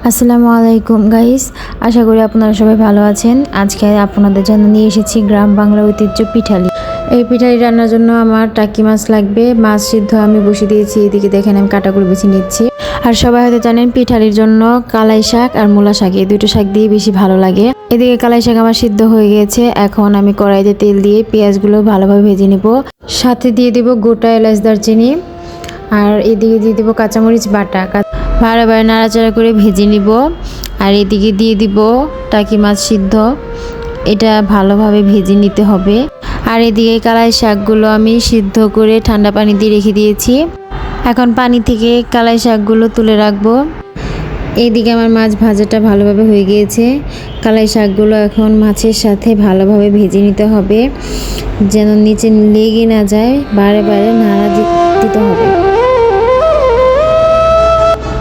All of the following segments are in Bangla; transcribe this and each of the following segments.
আসসালামু আলাইকুম গাইস, আশা করি আপনারা সবাই ভালো আছেন। আজকে আপনাদের জন্য নিয়ে এসেছি গ্রাম বাংলার ঐতিহ্য পিঠালি। এই পিঠালি রান্নার জন্য আমার টাকি মাছ লাগবে। মাছ সিদ্ধ আমি বসিয়ে দিয়েছি, এদিকে দেখেন আমি কাটাকুটি বেছে নিচ্ছি। আর সবাই হয়তো জানেন পিঠালির জন্য কালাই শাক আর মূলা শাক এই দুটো শাক দিয়ে বেশি ভালো লাগে। এদিকে কালাই শাক আমার সিদ্ধ হয়ে গেছে। এখন আমি কড়াইতে তেল দিয়ে পেঁয়াজগুলো ভালোভাবে ভেজে নিব, সাথে দিয়ে দিব গোটা এলাচ দারচিনি, আর এদিকে দিয়ে দিব কাঁচামরিচ বাটা। বারে নাড়াচাড়া করে ভেজে নিব। আর এদিকে দিয়ে দিব টাকি মাছ সিদ্ধ, এটা ভালোভাবে ভেজে নিতে হবে। আর এদিকে কালাই শাকগুলো আমি সিদ্ধ করে ঠান্ডা পানি দিয়ে রেখে দিয়েছি। এখন পানি থেকে কালাই শাকগুলো তুলে রাখবো। এইদিকে আমার মাছ ভাজাটা ভালোভাবে হয়ে গিয়েছে। কালাই শাকগুলো এখন মাছের সাথে ভালোভাবে ভেজে নিতে হবে, যেন নিচে লেগে না যায়। বারে নাড়া দিতে হবে।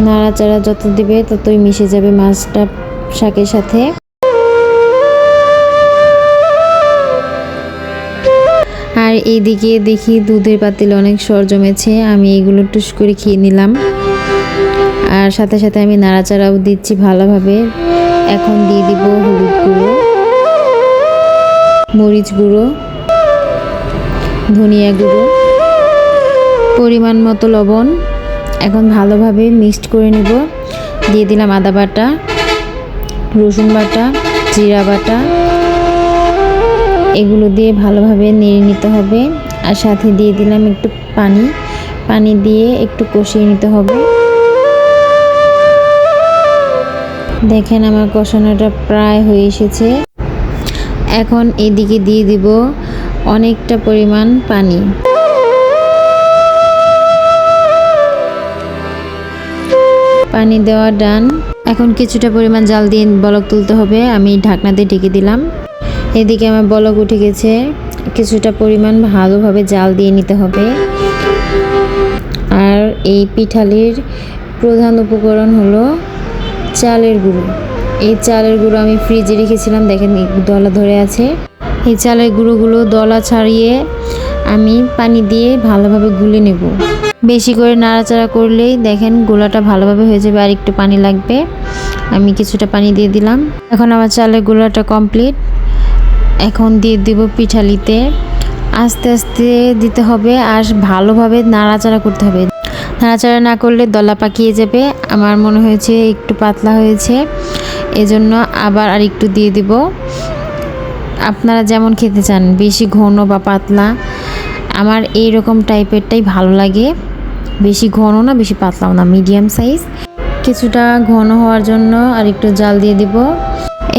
নাড়াচাড়া যত দিবে ততই মিশে যাবে মাছটা শাকের সাথে। আর এইদিকে দেখি দুধের পাতিলে অনেক সর জমেছে, আমি এগুলো টুস করে খেয়ে নিলাম। আর সাথে সাথে আমি নাড়াচাড়াও দিচ্ছি ভালোভাবে। এখন দিয়ে দিব হলুদ গুঁড়ো, মরিচ গুঁড়ো, ধনিয়া গুঁড়ো, পরিমাণ মতো লবণ। এখন ভালোভাবে মিক্সড করে নিব। দিয়ে দিলাম আদা বাটা, রসুন বাটা, জিরা বাটা, এগুলো দিয়ে ভালোভাবে নেড়ে নিতে হবে। আর সাথে দিয়ে দিলাম একটু পানি দিয়ে একটু কষিয়ে নিতে হবে। দেখেন আমার কষানোটা প্রায় হয়ে এসেছে। এখন এদিকে দিয়ে দিব অনেকটা পরিমাণ পানি। পানি দেওয়া ডান। এখন কিছুটা পরিমাণ জাল দিয়ে বলক তুলতে হবে। আমি ঢাকনা দিয়ে ঢেকে দিলাম। এদিকে আমার বলক উঠে গেছে। কিছুটা পরিমাণ ভালোভাবে জাল দিয়ে নিতে হবে। আর এই পিঠালির প্রধান উপকরণ হলো চালের গুঁড়ো। এই চালের গুঁড়ো আমি ফ্রিজে রেখেছিলাম, দেখেন দলা ধরে আছে। এই চালের গুঁড়োগুলো দলা ছাড়িয়ে আমি পানি দিয়ে ভালোভাবে গুলে নেব। বেশি করে নাড়াচাড়া করলেই দেখেন গোলাটা ভালোভাবে হয়ে যাবে। আর একটু পানি লাগবে, আমি কিছুটা পানি দিয়ে দিলাম। এখন আমার চালের গোলাটা কমপ্লিট। এখন দিয়ে দিব পিঠালিতে। আস্তে আস্তে দিতে হবে আর ভালোভাবে নাড়াচাড়া করতে হবে। নাড়াচাড়া না করলে দলা পাকিয়ে যাবে। আমার মনে হয়েছে একটু পাতলা হয়েছে, এজন্য আবার আর একটু দিয়ে দিব। আপনারা যেমন খেতে চান, বেশি ঘন বা পাতলা, আমার এইরকম টাইপেরটাই ভালো লাগে। বেশি ঘন না বেশি পাতলাও না, মিডিয়াম সাইজ। কিছুটা ঘন হওয়ার জন্য আর একটু জাল দিয়ে দিব।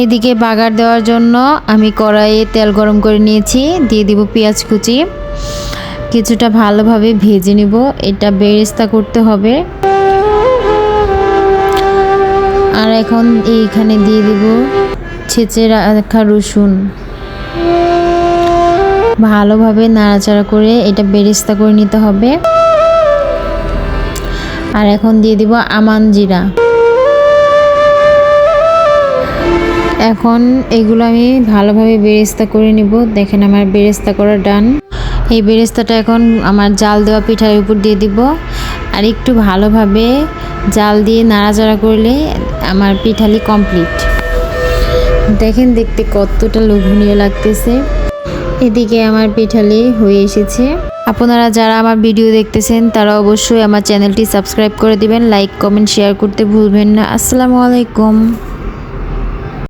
এদিকে বাগার দেওয়ার জন্য আমি কড়াইয়ে তেল গরম করে নিয়েছি। দিয়ে দিব পেঁয়াজ কুচি, কিছুটা ভালোভাবে ভেজে নিব। এটা বেরেস্তা করতে হবে। আর এখন এইখানে দিয়ে দিব ছেঁচে রাখা রসুন। ভালোভাবে নাড়াচাড়া করে এটা বেরেস্তা করে নিতে হবে। আর এখন দিয়ে দিব আমান জিরা। এখন এগুলো আমি ভালোভাবে বেরেস্তা করে নিব। দেখেন আমার বেরেস্তা করা ডান। এই বেরেস্তাটা এখন আমার জাল দেওয়া পিঠার উপর দিয়ে দিব। আর একটু ভালোভাবে জাল দিয়ে নাড়াচাড়া করলে আমার পিঠালি কমপ্লিট। দেখেন দেখতে কতটা লোভনীয় লাগতেছে। এদিকে আমার পিঠালি হয়ে এসেছে। আপনারা যারা আমার ভিডিও দেখতেছেন তারা অবশ্যই আমার চ্যানেলটি সাবস্ক্রাইব করে দিবেন, লাইক কমেন্ট শেয়ার করতে ভুলবেন না। আসসালামু আলাইকুম।